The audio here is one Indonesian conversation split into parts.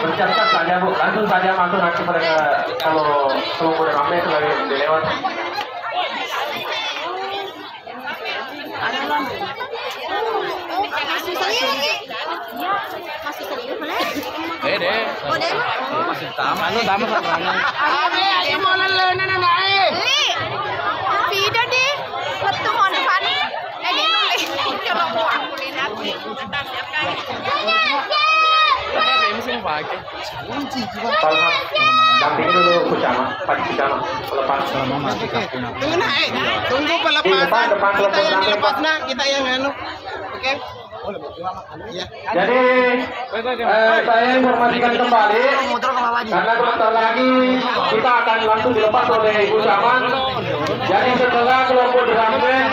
bersiap-siap saja Bu, langsung saja masuk nanti mereka kalau udah ramai itu lagi lewat. Masih serius boleh? Deh. Masih tama soalnya. Ayo mau lelenan anak. Video di foto mau depan. Dia nulis coba mau aku lihat atas siapkan. Mesin pakai. Dampingi dulu Kucama, Pak Kucama pelepas. Tunggu pelepasan. Kita yang dilepasnya, kita yang anu. Oke. Ya. Jadi saya informasikan kembali karena sebentar lagi kita akan langsung dilepas oleh Ibu Camat. Jadi setelah kelompok drum band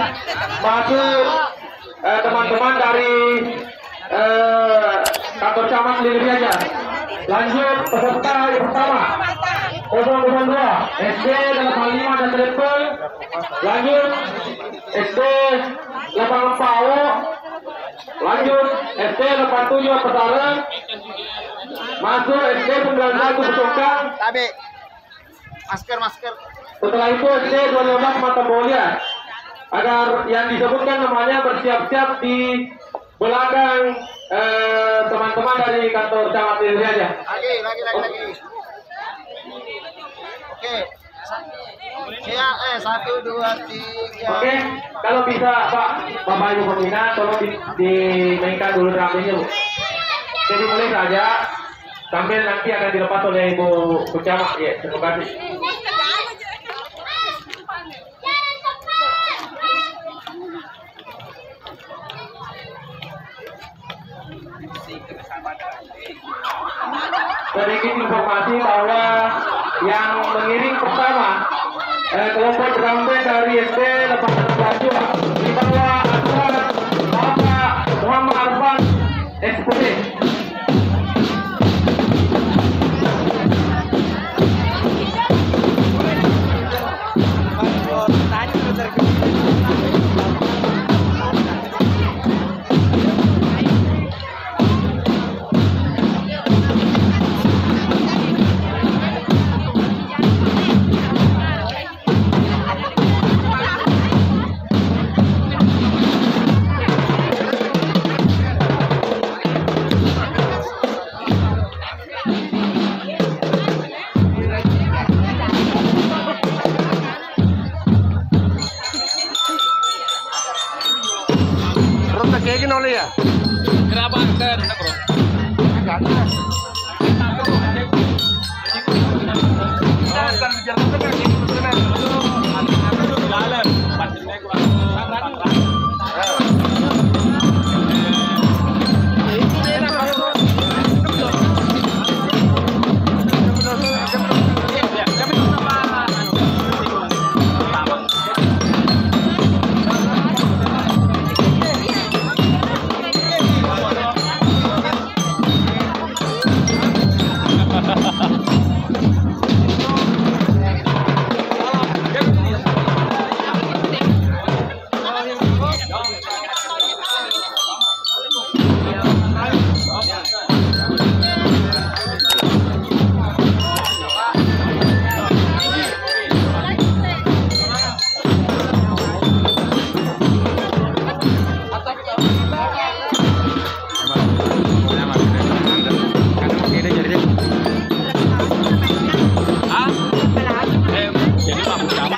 masuk teman-teman dari kantor camat sendiri aja. Lanjut peserta yang pertama 002 SD 85 dan triple. Lanjut SD 84 AO. Lanjut SD 87 Petarang. Masuk SD 91 Pesongkang. Tabe. Masker. Setelah itu SD 215 Mata Mulia. Agar yang disebutkan namanya bersiap-siap di belakang teman-teman dari kantor camat sendiri aja. Lagi. Oke. Ya, 1, 2, 3. Oke, kalau bisa Pak, Bapak Ibu pembina tolong dimainkan dulu drumnya Bu. Jadi mulai saja sambil nanti akan dilepas oleh Ibu Kucama. Ya, terima kasih. Sedikit informasi bahwa yang mengiring pertama kelompok drum band dari SD 862 di bawah asuhan Bapak Muhammad Arfan SPD. Kayak gini oleh ya? Kenapa anda bro? Jadi Pak Kucama